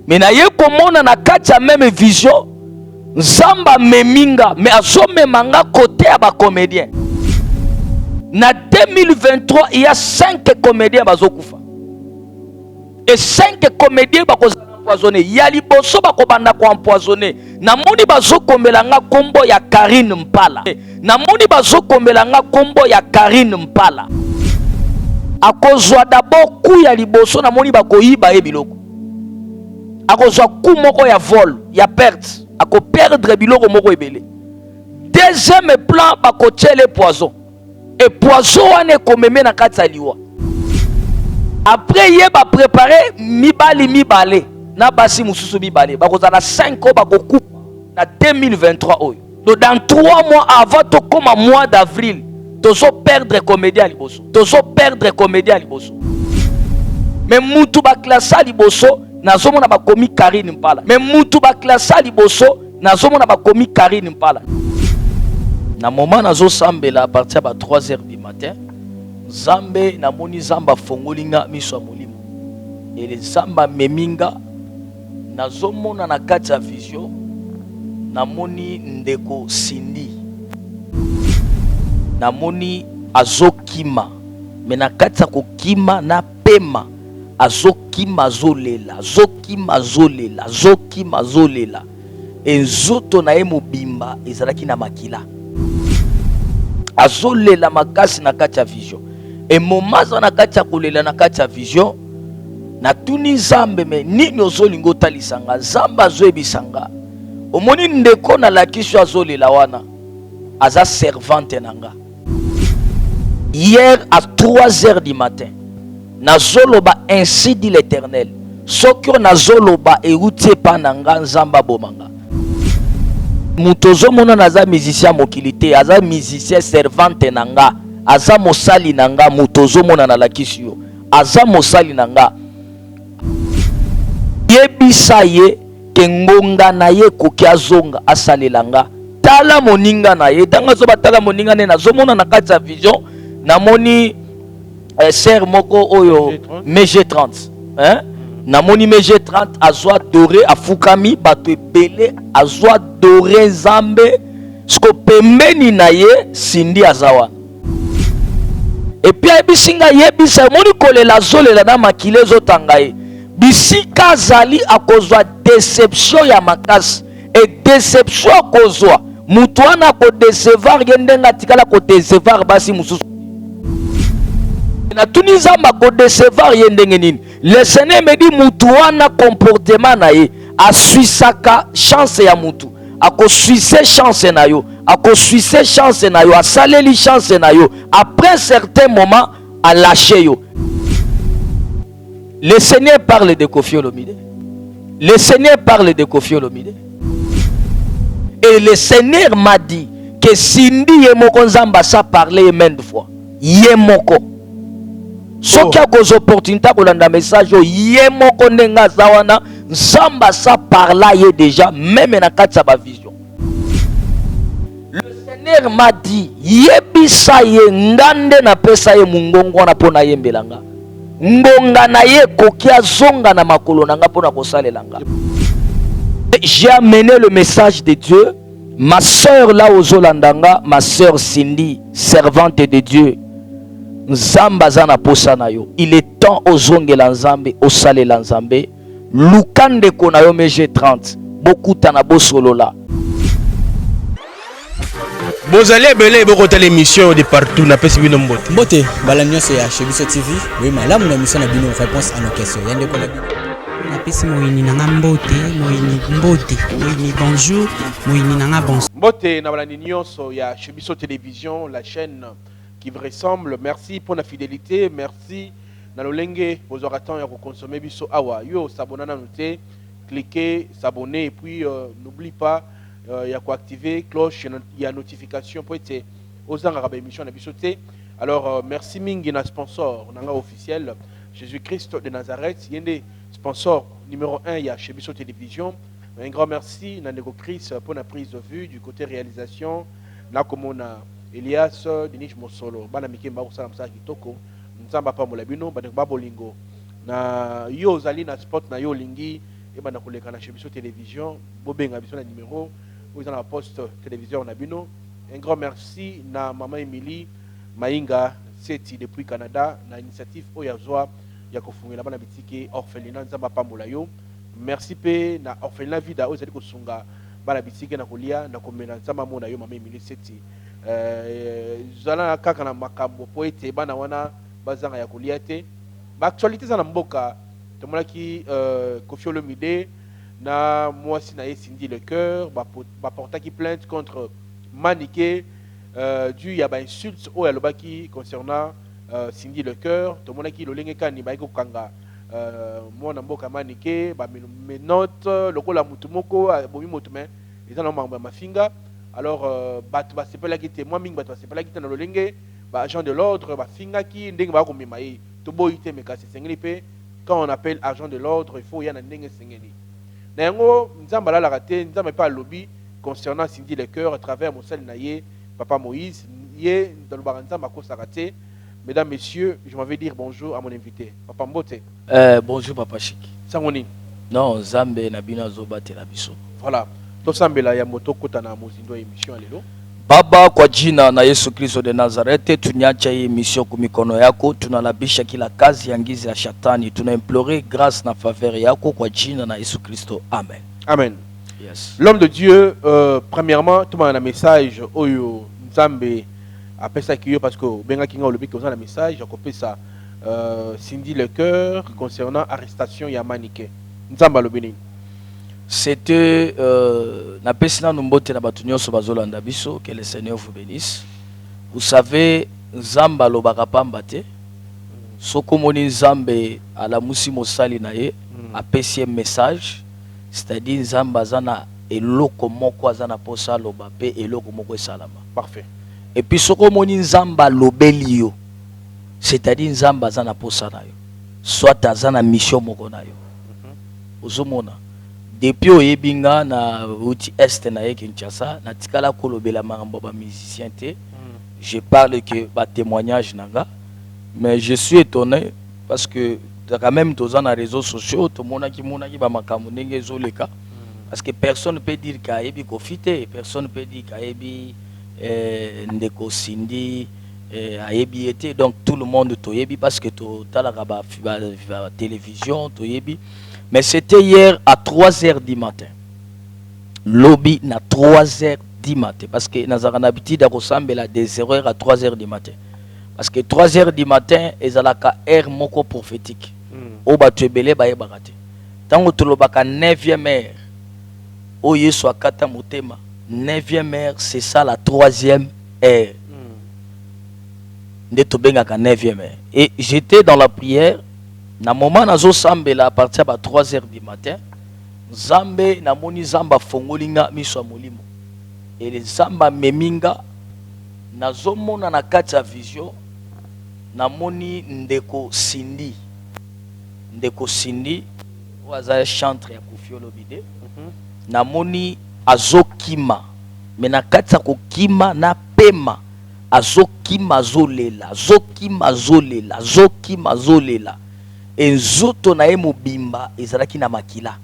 Mais na ye komona na kati ya même vision Nzamba meminga mais azomemanga côté ya ba comédien. Na 2023 il y a 5 comédiens bazokufa. Et 5 comédiens bakozala empoisonné. Ya liboso bakobanda ko empoisonné. Na moni bazokomelanga kombo ya Karine Mpala. Na moni bazokomelanga kombo ya Karine Mpala. Akozwa d'abord coup ya liboso na moni bakoyiba ye biloko. Akozwa coup moko ya vol, ya perte. Ako perdre biloko moko ebele. Deuxième plan bakotiele poison. Et poison wane komeme na kati ya liwa. Après ye ba préparer mibale na basi mususu mibale. Bakozala 5 ans bakokupa na 2023 oyo. Donc dans 3 mois avant to comme mois d'avril, tozo perdre comédien à liboso. Tozo perdre comédien à liboso. Mais mutu ba classe à liboso nazomona ba komi Karine Mpala. Mais mutu ba classe à liboso nazomona ba komi Karine Mpala. Na moment nazo sambela à partir de 3h du matin, Zambe na moni zamba fongolinga miso molimo. Et les zamba meminga nazomona na kati ya vision na moni ndeko Cindy. Na moni azokima. Mais na kati ya kokima na pema azokima azolela, azokima azolela, azokima azolela. Enzoto na ye mobimba ezalaki na makila. Azolela makasi na kati ya vision. Et momaza na kati ya kolela na kati ya vision na tuni Zambe me nini ozolingo talisanga Zamba azoyebisanga. Omoni ndeko na lakisho azolela wana aza servante nanga. Hier à 3h du matin nazoloba ainsi dit l'Éternel. Sokyo nazoloba eutie pananga Nzamba bomanga. Mutozo mona naza musicien mokilité, aza musicien servante nanga, aza mosali nanga mutozo mona na lakisio, aza mosali nanga. Yebisa ye kengonga na ye kokia zonga asalelanga. Tala moninga na ye, tanga zo batala moninga ne nazomona na kati ya vision, namoni ser moko oyo MG30, hein? Namoni MG30 azwa doré afukami bato ebele azwa doré Zambe sko pembeni na ye Cindy azawa. Et puis ebisinga yebisa moni kolela zolela na makile zotanga ye. Bisika zali akozwa déception ya makasi et déception akozwa mutu wana ko décevoir yendenga tikala ko décevoir basi mususu. Na tuni Nzamba ko décevoir yendenge nini. Le Seigneur me dit mutu wana comportement na ye asuisaka chance ya mutu. Ako suisse chance na yo, ako suisse chance na yo, asaleli chance na yo. Après un certain moment a lâché yo. Le Seigneur parle de Koffi Olomide. Le Seigneur parle de Koffi Olomide. Et le Seigneur m'a dit que Cindy Yemoko Nzamba sa parlé maintes fois. Yemoko. Soki akoz opportunité kolanda message yo Yemoko ndenga zawana Nzamba sa parla ye déjà même na kati ya ba vision. Le Seigneur m'a dit yebisa ye ngande na pesa ye mungongo na pona yembelanga. Ngonga na ye kokia zonga na makolo nanga pona kosalelanga. J'ai amené le message de Dieu. Ma sœur là aux Olandanga, ma sœur Cindy, servante de Dieu. Nzamba zana posa na yo. Il est temps aux zongela Nzambe, au salela Nzambe. Lukande kona yo MG30. Beaucoup tana bosolola. Bozali belé bokota l'émission de partout na pesi bino mbote. Mbote balanyo c'est chez Biso TV. Oui malamu na mission na bino réponse à nos questions. Yande ko na pesi moyini nanga mbote, moyini bonjour, moyini nanga bonsoir. Mbote na balani nyonso ya chez Biso Télévision, la chaîne qui vous ressemble. Merci pour la fidélité, merci na lolenge vos orateurs ya consommer Biso awa. Yo s'abonner na noter, cliquez, s'abonner et puis n'oublie pas il y a quoi activer cloche, il y a notification pour être aux angles émission na Biso T. Alors merci mingi na sponsor nanga officiel Jésus-Christ de Nazareth, yende sponsor numéro 1 il y a chez Biso Télévision. Un grand merci na Nego Chris pour la prise de vue du côté réalisation na komona Elias Denis Mosolo bana mikemba ko sala msaki kitoko nzamba pa molabino bana ba bolingo na yo zali na sport na yo lingi et ben nakoleka kana chez biso télévision bobenga biso na numéro vous dans la poste télévision na bino. Un grand merci na maman Emily Mainga Seti depuis Canada na initiative oyazwa ya kofungela bana bitike orphelinat nzamba pambola yo. Merci pe na orphelinat vida ozali kosunga bana bitike na kolia na komena nzamba mona yo maman Emily Seti. Zala kaka na makambo poete bana wana bazanga ya kolia te. Ba actualité za na mboka tomonaki Koffi Olomide na mwasi na Cindy Le Cœur ba portaki plainte contre Maniké dû ya ba insulte o ya lobaki concernant Cindy Le Cœur tomonaki lolenge kani ba iko kanga mwana mboka Maniké ba menote lokola mutu moko bomi motume eza na mamba mafinga. Alors bato ba sepelaki te moi mingi bato ba sepelaki te na lolenge ba agent de l'ordre ba finga ki ndenge ba ko memayi to boyite me kasi sengeli pe quand on appelle agent de l'ordre il faut y en a ndenge sengeli na yango nzamba la raté nzamba pas lobby concernant Cindy Le Cœur à travers Mosel Naye papa Moïse yé dans le baranzamba ko saraté. Mesdames messieurs, je m'avais dire bonjour à mon invité papa Mbote. Bonjour papa Chic. Sangoni non Zambe na bino azobate la biso. Voilà to sambela ya moto kota na mozindo émission lelo. Baba kwa jina na Yesu Kristo de Nazarete tunyacha hii mission kumikono yako tunalabisha kila kazi ya ngizi ya shetani tunaimplore grâce na faveur yako kwa jina na Yesu Kristo amen. Amen. Yes. L'homme de Dieu premièrement tout un message oyo Nzambe appelle ça kiyo parce que benga kinga olobi ko za na message akopé ça Cindy Le Cœur concernant arrestation ya Maniké. Nzamba lobini. C'était na pesina numbote na batunyo so bazolanda biso que le Seigneur vous bénisse. Vous savez Nzamba lobaka pamba te. Soko moni Nzambe ala musi mosali na ye apesi message c'est-à-dire Nzamba zana eloko moko azana posa loba pe eloko moko esalama. Parfait. Et puis soko moni Nzamba lobeli yo c'est-à-dire Nzamba zana posa na yo soit azana mission moko na yo. Ozomona depuis oyebinga na uti est na ye Kinshasa na tikala kolobela makambo ba musicien te. Je parle que ba témoignage nanga mais je suis étonné parce que quand même tous na réseaux sociaux tout mona ki ba makambo ndenge zoleka parce que personne ne peut dire ka yebi kofite personne peut dire ka yebi ndeko Cindy ayebi été donc tout le monde to yebi parce que to talaka ba télévision to yebi. Mais c'était hier à 3h du matin. Lobby na 3h du matin. Parce que nous avons l'habitude de ressembler à des 0h à 3h du matin. Parce que 3h du matin, ils ont la air moko prophétique. Au batubele baye barate. Tant que tu le baka 9e heure, au yeso akata motema. 9e heure, c'est ça la 3e heure. De to benga ka 9e heure. Et j'étais dans la prière. Na moment nazo sambela à partir de 3h du matin, Zambe na moni Zamba fongolinga miso molimo. Et les Zamba meminga nazo mona na kati ya vision na moni ndeko Cindy. Ndeko Cindy waza chantre ya Koffi Olomide. Na moni azokima. Mais na kati ya kokima na pema azokima zolela, azokima zolela, azokima zolela. Enzoto na ye mobimba ezalaki na makila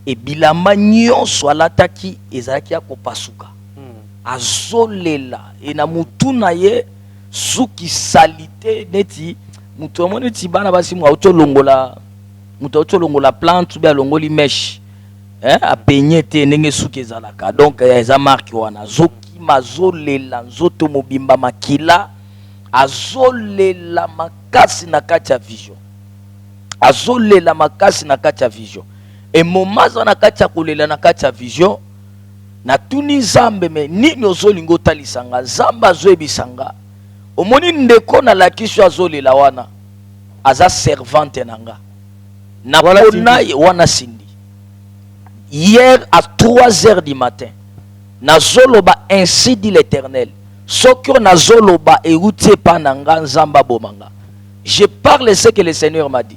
e bilamba nyonso alataki ezalaki ya kopasuka azolela e na mutu na ye suki salite neti mutu amoni ti bana basi mu auto longola plante ou bien longoli mèche a peigné te ndenge suki ezalaka donc eza marque wana azokima azolela nzoto mobimba makila azolela makasi na kati ya vision azolela makasi na kati ya vision et momaza na kati ya kolela na kati ya vision na tuni Nzambe me nini ozolingo talisanga Nzamba zoebisanga omoni ndeko na lakisho azolela wana aza servante nanga na pona wana Cindy hier à 3h du matin nazoloba ainsi dit l'Éternel soki nazoloba euti epa nanga Nzamba bomanga je parle ce que le Seigneur m'a dit.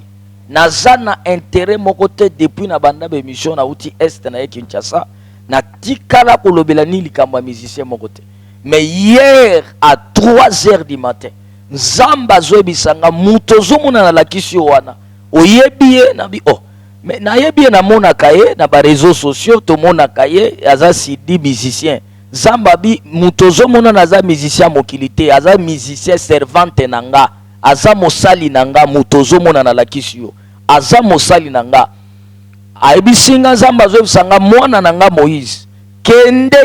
Nazana intérêt mon côté depuis na banda émission na outil est na Kinshasa na tikala kolobela ni likambo musicien mon côté. Mais hier à 3h du matin Nzamba zoebisanga mutozo mona na lakisi wana oyebie na bi oh mais nayebi na mona kaye na ba réseaux sociaux to mona kaye aza Sidi musicien zamba bi mutozo mona naza musicien mokilité aza musicien servante nanga aza mosali nanga mutozo mona na lakisio aza mosali nanga aibisinga zamba zo bisanga mwana nanga Moïse kende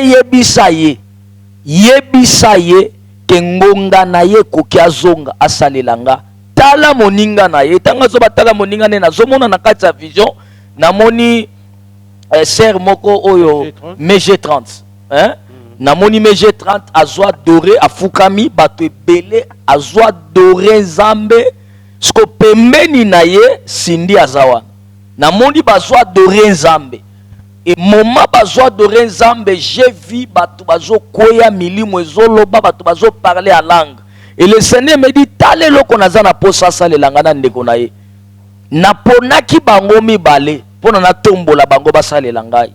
yebisa ye ke ngonga na ye koki azonga asalelanga tala moninga na ye tanga zo batala moninga ne nazomona na kati ya vision namoni ser moko oyo MG30 hein namoni MG30 azwa doré afukami bato ebele azwa doré nzambe sko pembeni na ye Sindi azawa namoni bazwa doré nzambe et moment bazwa doré nzambe j'ai vu bato bazo koya milimo ezoloba bato bazo parler à langue et le Seigneur me dit tale loko naza na posa salelanga na ndeko na ye naponaki bango mibale pona na tombola bango basalela ngai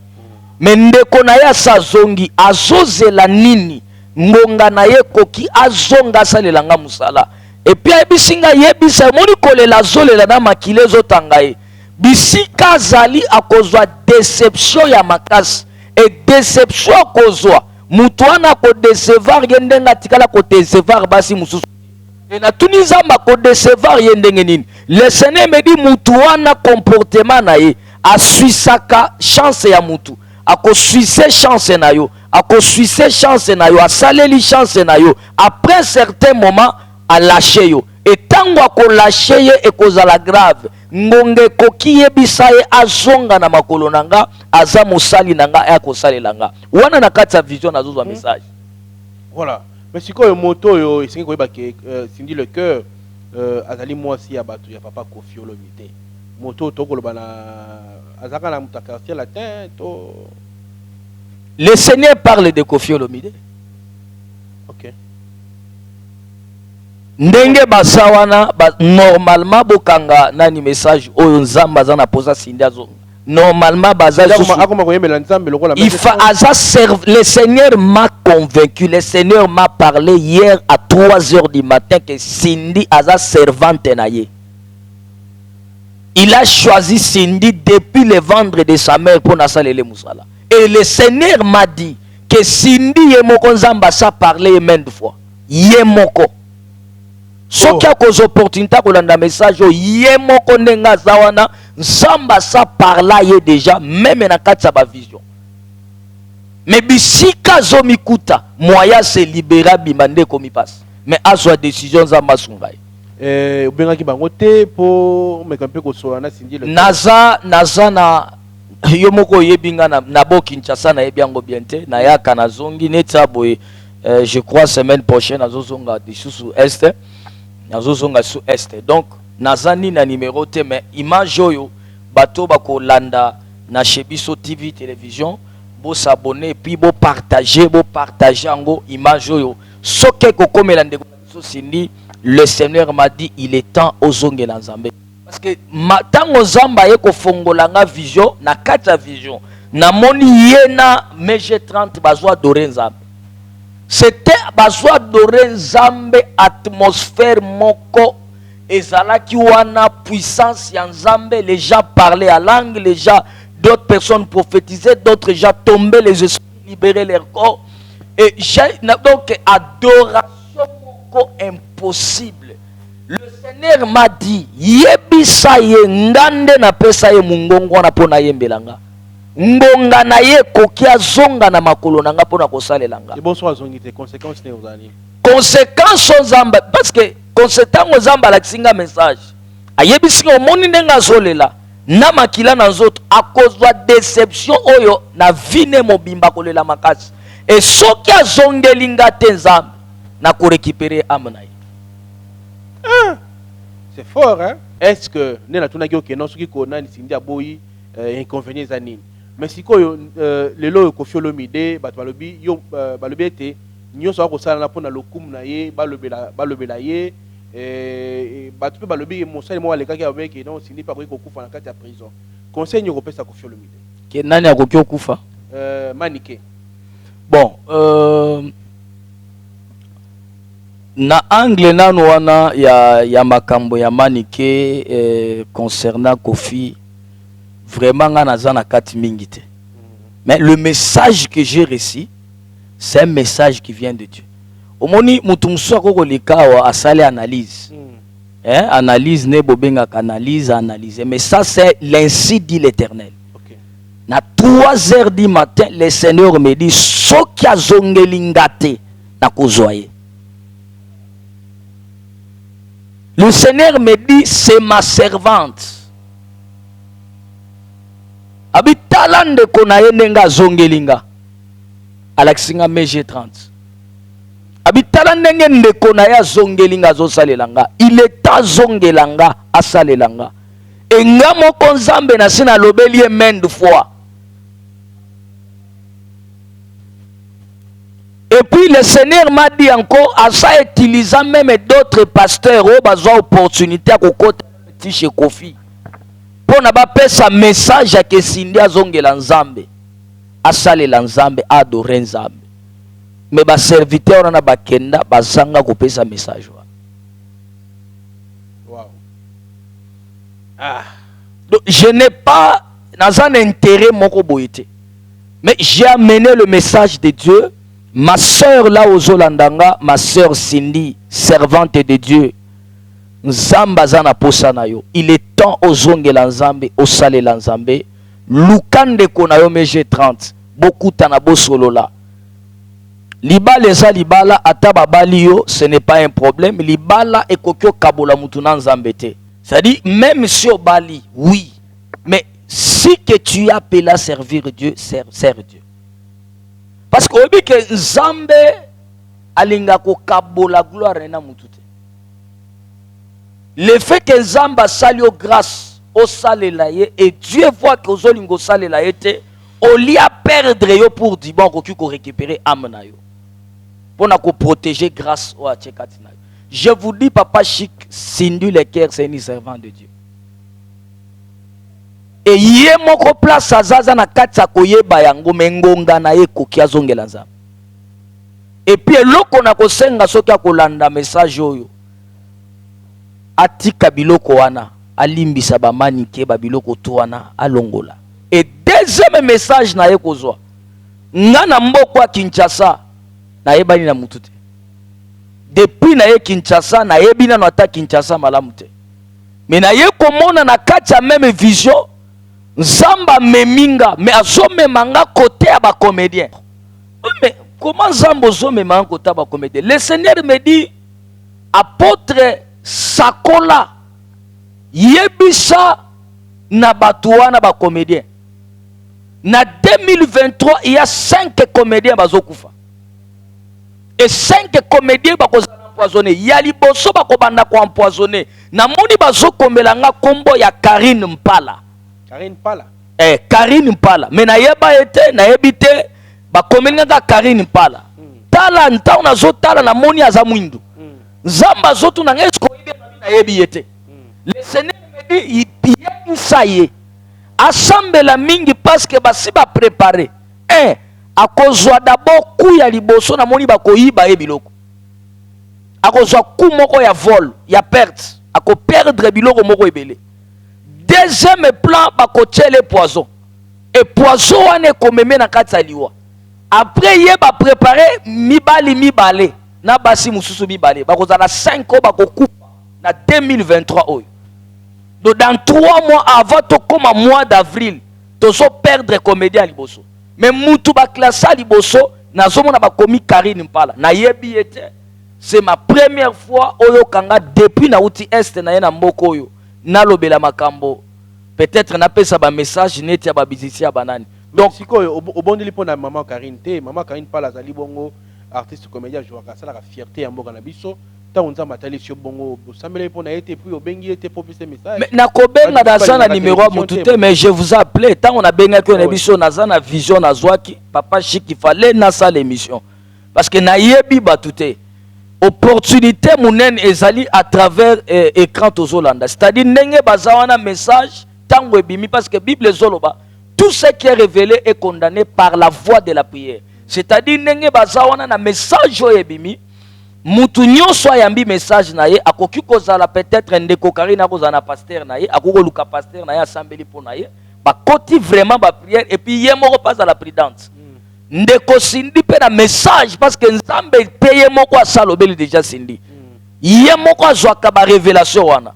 me ndeko na ye asazongi azozela nini ngonga na ye koki azonga asalelanga musala epi ayebisinga yebisa moni kolela azolela na makile ezotanga ye bisika azali akozwa déception ya makasi e déception akozwa mutu wana akodesevar ye ndenge atikala kodesevar basi mosusu e natuni nzambe akodesevar ye ndenge nini le Seigneur me dit mutu wana comportement na ye asuisaka chance ya mutu akosuise chance na yo akosuise chance na yo asaleli chance na yo après certain moment alâche yo et tango akolâche ye ekozala grave ngonge koki yebisa ye azonga na makolo nanga aza mosali nanga akosalela nga wana na kati ya vision nazozwa message voilà mais sikoyo moto yo esengi koyeba ke Sindi le cœur azali mwasi ya bato ya papa Koffi Olomide moto tokoloba na azaka na muta quartier latin to le Seigneur parle de Koffi Olomide. OK ndenge basawana normalement bokanga nani message oyo nzamba aza na posa Sindi azo normalement baza le Seigneur m'a convaincu, le Seigneur m'a parlé hier à 3h du matin que Sindi aza servante na ye. Il a choisi Sindi depuis le ventre de sa mère pour nasalele musala. Et le Seigneur m'a dit que Sindi yemoko nzamba sa parlé maintes fois. Yemoko. Soki akozo opportunité kolanda message yemoko ndenga zawana nzamba sa parla ye déjà même na kati ya ba vision. Mais bisika zo mikuta moya se libéra bimande komi passe. Mais azwa décision nzamba sungai. Ubengaki bango te po mekampe ko soana Sindi le naza na yo moko yebinga na bo Kinshasa na yebiango biente na yaka na zongi neta boye je crois semaine prochaine azozonga disusu est nazozonga su est donc nazani na numéro te mais image oyo bato bakolanda na Shebiso TV télévision bo s'abonner puis bo partager yango image oyo soke ko komela ndeko Sindi le Seigneur m'a dit il est temps ozongela nzambe parce que matango zamba ye ko fongolanga vision na kata vision na moni yena MG30 bazwa doré nzambe c'était bazwa doré nzambe atmosphère moko ezalaki wana puissance ya nzambe les gens parlaient à langue les gens d'autres personnes prophétisaient d'autres gens tombaient les esprits libéraient leur corps et donc adoration moko impossible. Le Seigneur m'a dit yebisa ye ngande na pesa ye mungongo na pona yembelanga ngonga na ye koki azonga na makolo nanga pona kosalelanga bonsoir zongite conséquences ne ozani conséquences zamba parce que conséquences zamba la kinga message ayebisi omoni ndenga zolela na makila na nzoto akozwa déception oyo na vine mobimba kolela makasi et soki azongeli ngate nzambe na ko récupérer amna. C'est fort hein. Est-ce que nena tunaki okeno soki kona ni Sindi aboyi inconvénients zanini mais sikoyo lelo Koffi Olomide bato balobi yo balobi ete nyonso akosala na pona lokumu na ye balobela ye bato pe balobi mosali mo alekaki abeki non Sindi pa ko kufa na kati ya prison conseil nyoko pesa Koffi Olomide ke nani akoki okufa Manike bon na angle nano wana ya makambo ya Manike concernant Koffi vraiment nga naza na kati mingi te. Mais le message que j'ai reçu, c'est un message qui vient de Dieu. Omoni mutu musu akoko likawa asale analyse. Analyse ne bobenga analyse. Mais ça c'est l'ainsi dit l'Éternel. Okay. Na 3 heures du matin, le Seigneur me dit soki azongelinga te na kozwaye. Le Seigneur me dit c'est ma servante. Abi talande konaye nenga zongelinga alaksinga meje 30. Abi talande ngende konaye zongelinga zo salelanga. Il est à zongelanga asalelanga. Enga moko nzambe na sina lobeli main de foi. Et puis le Seigneur m'a dit encore à ça utilisant même d'autres pasteurs au besoin opportunité à côté petit chez Kofi. Pour n'a pas pesa message à que Cindy zongela nzambe asalela nzambe adorer nzambe. Mais ba serviteur na ba kenda bazanga ko pesa message wa. Wow. Ah. Donc je n'ai pas dans un intérêt moko boyete. Mais j'ai amené le message de Dieu. Ma sœur là aux Olandanga, ma sœur Cindy, servante de Dieu. Nzamba zana posana yo. Il est temps aux zongela nzambe, au sale nzambe. Lukande konayo meje 30. Beaucoup tanabo solo là. Libala eza libala ataba bali yo, ce n'est pas un problème. Libala ekokyo kabola mutuna nzambe te. C'est-à-dire même si au bali, oui. Mais si que tu es appelé à servir Dieu, sers Dieu. Parce que obi que nzambe alinga ko kabola gloire na mutute. Le fait que nzamba salio grâce au salela ye et Dieu voit que ozolingo salela yete, au lieu à perdre yo pour dire bon ko récupérer âme na yo. Pour na ko protéger grâce au atchekatina. Je vous dis papa Chic, Cindy Leker c'est un servant de Dieu. Et yé moko place azaza na katsa koyeba yango mengonga na ye koki azongela nzambe. Et puis eloko na kosenga soki akolanda message oyo atika biloko wana alimbisa bamanike babiloko to wana alongola. Et deuxième message na ye kozwa nga na mboko ya Kinshasa na yebani na mutu te. Depuis na ye Kinshasa na yebina no ata Kinshasa malamu te. Mais na ye komona na kati ya même vision Nzamba meminga mais azomemanga côté à ba comédien. Mais comment Nzamba azomemanga côté à ba comédien? Le Seigneur me dit apôtre Sakola yebisa na batuana ba comédien. Na 2023 il y a 5 comédiens bazokufa. Et 5 comédiens bakozana empoisonné. Il y a liboso bakobanda ko empoisonné. Na moni bazokomelanga kombo ya Karine Mpala. Karine Mpala. Karine Mpala. Mais na yeba ete na yebite ba komelinga Karine Mpala. Tala nta on azo tala na moni aza mwindu. Nzamba zotu na ngesko na yebi ete. Le Seigneur me dit il ça y est. Assemble mingi parce que basi ba préparer. Akozwa d'abord coup ya liboso na moni ba koyiba ebiloko. Akozwa coup moko ya vol, ya perte. Ako perdre biloko moko ebele. Deuxième plan, bakotie les poisons. Et poison wane komeme na kati ya liwa. Après ye ba préparer mibale na basi mususu mibale. Bakozala 5 ans bakokupa na 2023 oyo. Donc dans 3 mois avant to comme mois d'avril, tozo perdre comédien liboso. Mais mutu ba classe liboso nazomona ba komi Karine Mpala. Na yebi ete c'est ma première fois oyo kanga depuis na uti est na yena mboko oyo. Nalobela makambo peut-être na pesa ba message neti ya ba bizisi ya banani. Donc siko au bon lipo na maman Karine te, maman Karine Mpala zali bongo artiste comédien joueur ka sala ka fierté ya mboka na biso. Ta onza matali sio bongo samele po na été puis obengi était pour ce message. Mais na kobenga da sana numéro mutute mais je vous appelé tant on a benga que na biso na zana vision na zwaki papa Chic il fallait na sa l'émission parce que na yebi batute opportunité munen ezali à travers écran tozolanda c'est-à-dire ndenge bazawana message tango ebimi parce que Bible zoloba tout ce qui est révélé est condamné par la voie de la prière c'est-à-dire ndenge bazawana na message ebimi mutu nyonso ayambi message na ye akoki kozala peut-être ndeko Karine akozala na pasteur na ye akokoluka pasteur na ye asambeli po na ye bakoti vraiment ba prière et puis ye moko passe à la prudence. Ndeko sindi pe na message parce que nzambe pe ye moko asalobeli déjà sindi. Ye moko azwaka ba révélation wana.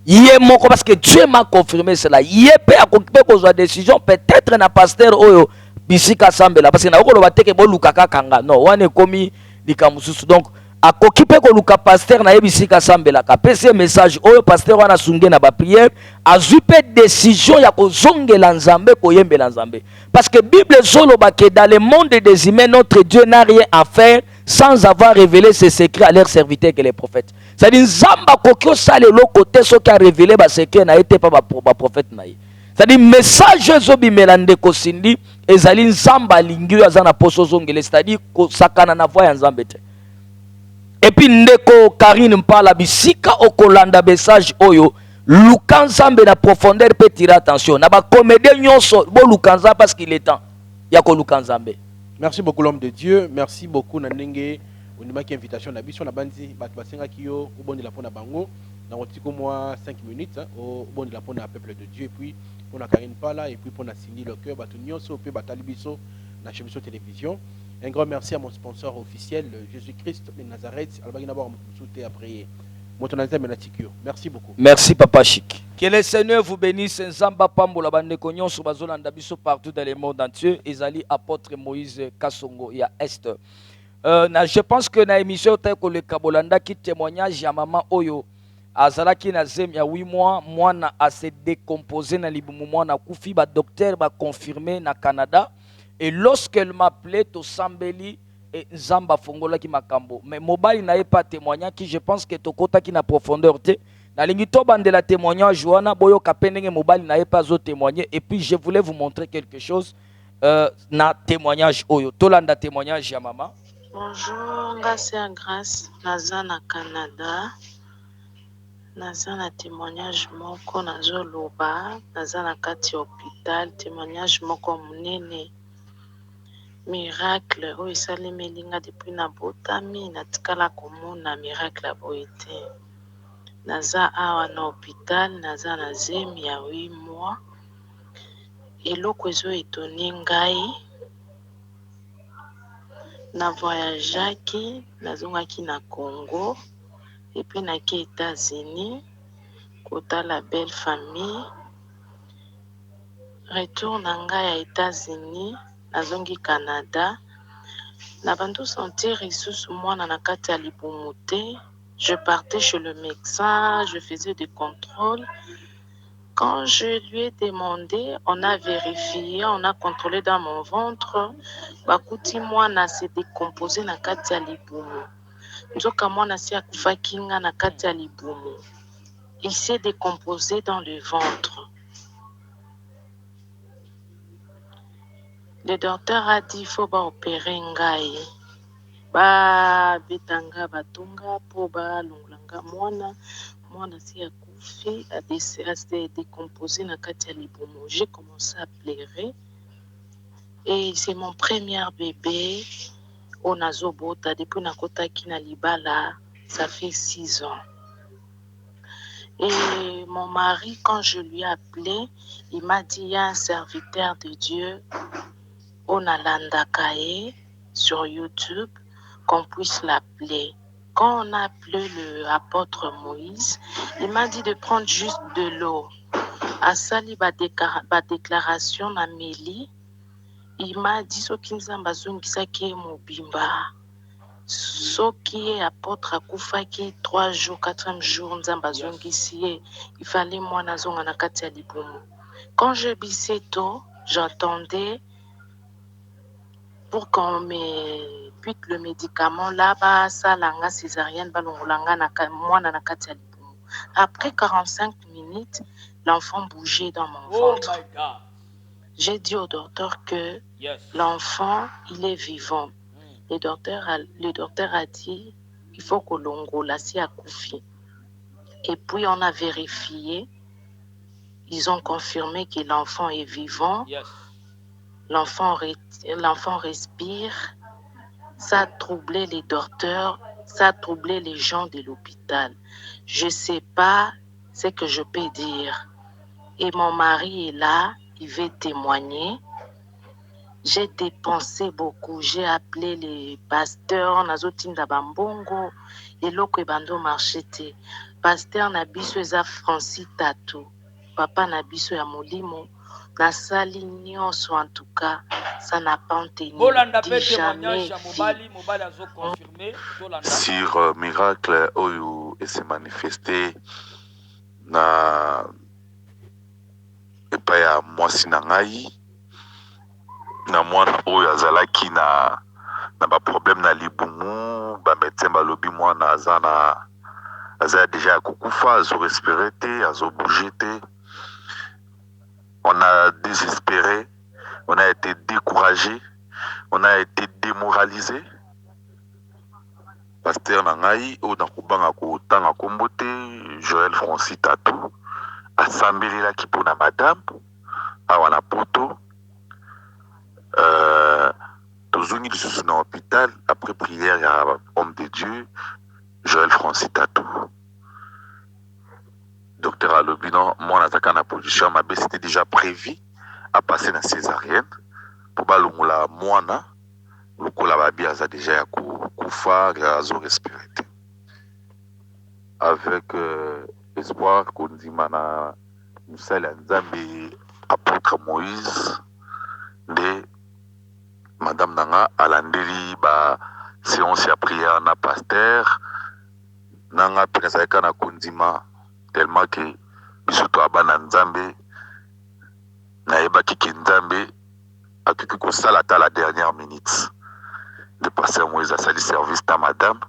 Ye moko parce que Dieu m'a confirmé cela. Ye pe akokipe kozwa décision peut-être na pasteur oyo bisika sambela parce que na okoloba teke bo lukaka kanga. Non, wana komi likamususu. Donc akokipe ko luka pasteur na yebisika sambela ka pese message oyo pasteur wana sunge na ba prière azupe décision ya kozongela nzambe koyembela nzambe parce que Bible zoloba que dans le monde des humains notre Dieu n'a rien à faire sans avoir révélé ses secrets à leurs serviteurs que les prophètes. C'est-à-dire nzamba kokyo sale lo côté so qui a révélé ba secret na été pas ba prophète na ye. C'est-à-dire message zobi melande ko sindi ezali nzamba lingi azana poso zongele c'est-à-dire ko sakana na voix ya nzambe te. Et puis ndeko Karine mpala bisika okolanda message oyo lukanzambe na profondeur peut tirer attention na ba comédien nyonso bo lukanza parce qu'il est temps ya ko lukanzambe. Merci beaucoup l'homme de Dieu, merci beaucoup Nanenge onimaki invitation na biso na bandi bato basenga kiyo obondi la pona bango na otiko moi 5 minutes obondi la pona peuple de Dieu et puis on a Karine mpala et puis pour na Cindy le cœur bato nyonso pe batali biso na Chebiso télévision. Un grand merci à mon sponsor officiel, Jésus-Christ de Nazareth. Merci beaucoup. Merci Papa Chic. Que le Seigneur vous bénisse. Nzamba pambola bande konyon sur bazolanda biso partout dans le monde entier. Ezali apôtre Moïse Kasongo ya Est. Je pense que na émission teko le Kabolanda qui témoignage ya maman Oyo azalaki na zem ya 8 mois mwana a se décomposé na libumu mwana kufi ba docteur ba confirmé na Canada. Et lorsqu'elle m'appelait au Sambeli et Zamba Fongola qui makambo. Mais mobile n'a pas témoigné qui je pense que Tokota qui n'a profondeur te. Na lingito bande la témoignage Joana Boyo Kapendenge mobile n'a pas témoigné. Et puis je voulais vous montrer quelque chose na témoignage Oyo. Tolanda témoignage ya maman. Bonjour, grâce et grâce. Nazana Canada. Nazana témoignage moko nazo loba. Nazana kati hôpital témoignage moko munene. Miracle oyo esalemeli nga depuis nabotami natikala komona miracle boye te. Naza awa na hôpital naza na zemi ya 8 mois eloko ezo etoni ngai na voyageaki nazongaki na Congo epuis naki États-Unis kotala belle famille retour na ngai ya États-Unis nazongi Canada na bantu sentir lisusu mwana na kati ya libumu te. Je partais chez le médecin, je faisais des contrôles. Quand je lui ai demandé, on a vérifié, on a contrôlé dans mon ventre, bakuti mwana s'est décomposé na kati ya libumu. Nzoka mwana si akufaki nga na kati ya libumu. Il s'est décomposé dans le ventre. Le docteur a dit qu'il faut opérer ngai. Betanga batunga po longolanga mwana si akufi a se décomposé na kati ya libumu. J'ai commencé à pleurer et c'est mon premier bébé au nazobota depuis nakotaki na libala, ça fait 6 ans. Et mon mari, quand je lui ai appelé, il m'a dit il y a un serviteur de Dieu on a l'andakae sur YouTube, qu'on puisse l'appeler. Quand on a appelé l'apôtre Moïse, il m'a dit de prendre juste de l'eau. À Sali, ba déclaration na Meli, il m'a dit ce qui nous a qui est mobimba. Ce qui est apôtre Akoufa qui 3 jours, 4e jour, il fallait moi nazonga na kati ya libumu. Quand je bissais tôt, j'entendais pour qu'on me pique le médicament là-bas, ça langa césarienne, balongolanga na kati ya libumu. Après 45 minutes, l'enfant bougeait dans mon ventre. J'ai dit au docteur que l'enfant, il est vivant. Le docteur a dit il faut que l'ongola si akoufi. Et puis on a vérifié, ils ont confirmé que l'enfant est vivant. L'enfant respire. Ça a troublé les docteurs, ça a troublé les gens de l'hôpital. Je ne sais pas ce que je peux dire. Et mon mari est là, il veut témoigner. J'ai dépensé beaucoup. J'ai appelé les pasteurs, Nazotinda Bambongo, et l'autre bando marchete. Pasteur Nabiso eza Francis Tatou. Papa Nabiso ya Molimo. Nasali nyonso en tout cas, ça n'a pas tenu. Jamais sur miracle oyo et s'est manifesté na epai ya mwasi na ngai na mwana oyo azalaki na ba problème na libumu ba médecin balobi mwana aza déjà ya kokufa azo respirer te azo bouger te. On a désespéré, on a été découragé, on a été démoralisé. Pasteur Nangaï, au Nakubanga Koutanga Kombote, Joël Francis Tatou, assemblée là qui pour la madame, à Wanapoto, tous unis sous dans l'hôpital, après prière, il y a homme de Dieu, Joël Francis Tatou. Docteur Alobino, moi, attaquant la position, ma c'était déjà prévu à passer dans césarienne. Pour balungula moana, le kolababi a déjà koufa, gazo respiré. Avec espoir qu'on dit mana Moussa Nzambe apôtre Moïse de Madame Nanga alandeli ba séance ya prière na pasteur Nanga penasaka na kondima tellement que bisoto abana Nzambe na yebaki ki Nzambe akiki kosala ta la dernière minute de passer Moïse à sali service ta madame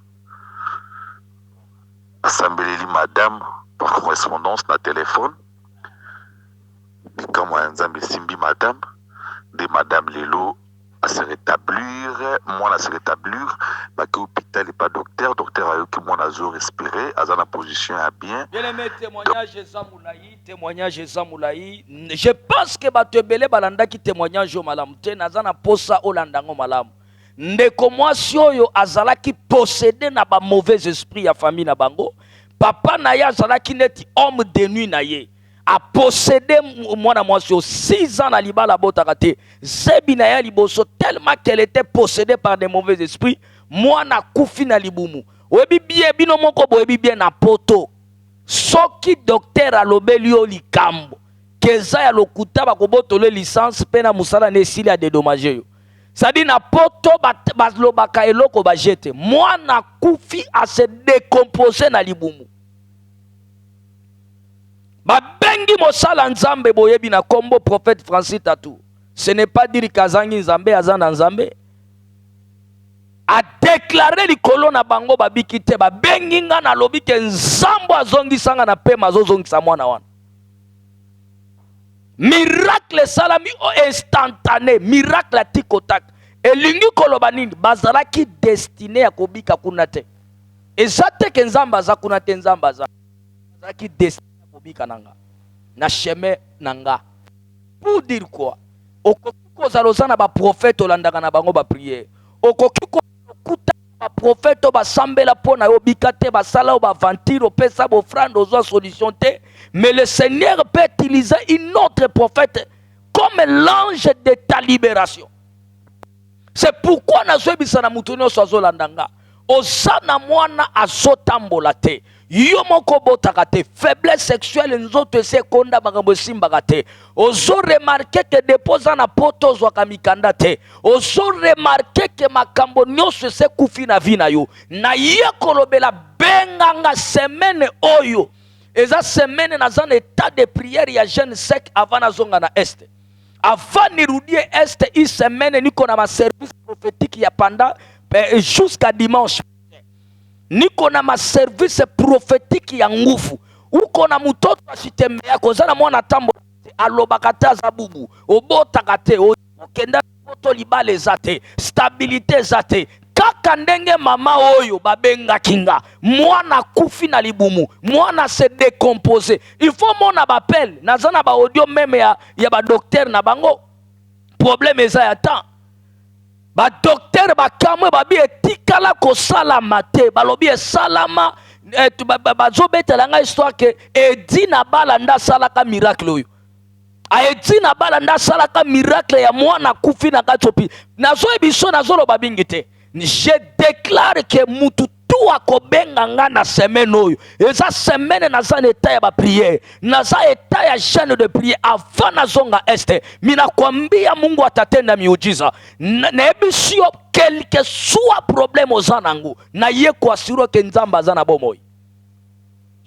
assemblée madame par correspondance na téléphone et quand moi Nzambe simbi madame de madame Lelo à se rétablir, moi à se rétablir, bah que l'hôpital n'est pas docteur a eu que moi à respirer, à la position à bien. Bien aimé témoignage Zamoulaï. Je pense que Batebele balanda qui témoignage au malam, te nazana posa olandango malam. Ndeko mwasi oyo azala qui possédé na ba mauvais esprit ya famille na bango. Papa na ya azala qui neti homme de nuit na ye. A possédé mwana mwasi 6 ans na libala botakate. Zebi na ya liboso tellement qu'elle était possédée par des mauvais esprits. Mwana kufi na libumu. Webi bien bino moko boyebi bien na poto. Soki docteur alobeli yo likambo. Keza ya lokuta bakobotole licence pena musala nesili a dédommagé yo. Ça-dit na poto balobaka eloko bajete. Mwana kufi a se décomposer na libumu. Babengi mosala Nzambe boyebi na kombo prophète Francis Tatou. Ce n'est pas dire kazangi Nzambe azana Nzambe. A déclaré likolo na bango babiki te babengi nga na lobi ke Nzambo azongisanga na pe mazozongisa mwana wana. Miracle salami instantané, miracle tikotak. Elingi koloba nini bazalaki destiné ya kobika kuna te. Ezate ke Nzamba aza kuna te Nzamba aza. Bazalaki destiné Kananga na chemin nanga pour dire quoi okoki kozalozana ba prophète olandaka na bango ba prière okoki kokuta ba prophète ba sambela pona yo bikate ba sala ba ventire pesa bo frande ozo solution te mais le Seigneur peut utiliser une autre prophète comme l'ange de ta libération. C'est pourquoi na zoebisa na mutu nyonso azolandanga osana mwana azotambola te. Yo moko botaka te faiblesse sexuelle nzoto se konda makambo simbaka te. Ozo remarquer que deposa na poto zwaka mikanda te. Ozo remarquer que makambo nyonso se kufi na vi na yo. Na ye kolobela benganga semaine oyo. Eza semaine na zan état de prière ya jeune sec avant na zonga na est. Avant nirudie est une semaine niko na ma service prophétique ya panda jusqu'à dimanche. Niko na ma service prophétique ya nguvu. Uko na mutoto asitembea kozana mwana tambo alobakata za bubu. Obotaka te okenda poto libale zate stabilité zate. Kaka ndenge mama oyo babenga kinga mwana kufi na libumu mwana se décomposer. Il faut mona bapel nazana ba audio meme ya ba docteur na bango problème eza ya temps. Ba docteur ba kamwe babi etikala ko salama te balobi salama bazobetela nga histoire que edi na bala nda salaka miracle oyo aeti na bala nda salaka miracle ya mwana kufi na katsopi nazo ebiso nazo lo babingite. Je déclare que mutu tu akobenga nga na semaine oyo eza semaine naza na eta ya ba prière naza eta ya chaîne de prière avant nazonga este mina kwambia Mungu atatenda miujiza na ebisio quelque soit problème ozanangu na ye kwa siro ke nzamba azana bomoi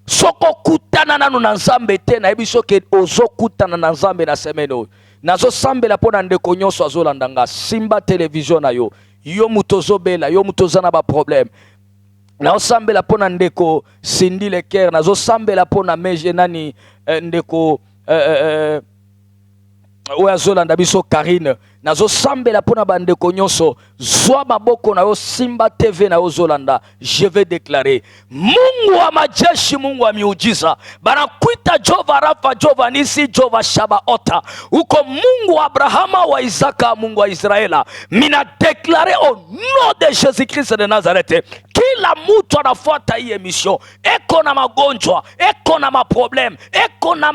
soko kutana nanu na nzambe te na ebisio ke ozo kutana na nzambe na semaine oyo nazo sambela pona ndeko nyonso azolanda nga simba television na yo mutozo bela yo mutozana ba problème na osambela pona ndeko Cindy Leker nazo sambela pona meje nani ndeko oya zolanda biso Karine nazo sambela pona bandeko nyonso zwa maboko na yo Simba TV na yo zolanda. Je vais déclarer Mungu wa majeshi, Mungu wa miujiza, banakuita Jova Rafa, Jova Nisi, Jova Shabaota, uko Mungu wa Abrahama, wa Isaka, Mungu wa Israela. Mina déclarer au nom de Jésus-Christ de Nazareth, kila mtu anafuata hii emission eko na magonjwa, eko na maproblème, eko na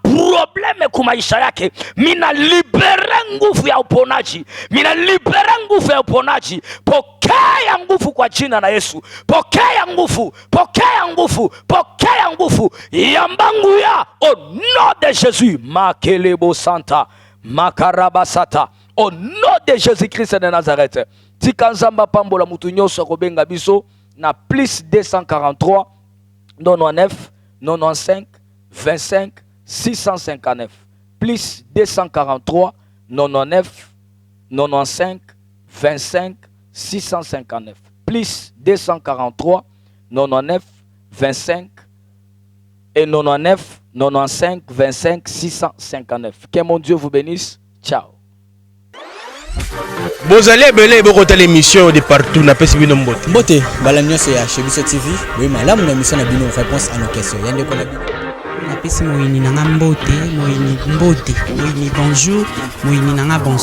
probleme ku maisha yake, mina libere nguvu ya uponaji, mina libere nguvu ya uponaji. Pokea nguvu kwa jina la Yesu, pokea nguvu, pokea nguvu, pokea nguvu ya mbangu ya au nom de Jésus. Makelebo Santa Makarabasata, au nom de Jésus-Christ de Nazareth. Tika nzamba pambola mutu nyonso kobenga biso na plus 243 99 95 25 659 plus 243 99 95 25 659 plus 243 99 25 et 99 95 25 659. Que mon Dieu vous bénisse. Ciao. Bozali ebele bokota l'émission de partout na pesi bino mbote. Mbote bala nyonso ya Shebiso TV. Oui malamu na mission na bino réponse à nos questions. Yande ko na bino. Na pesi moyini nanga mbote, moyini bonjour, moyini nanga bonsoir.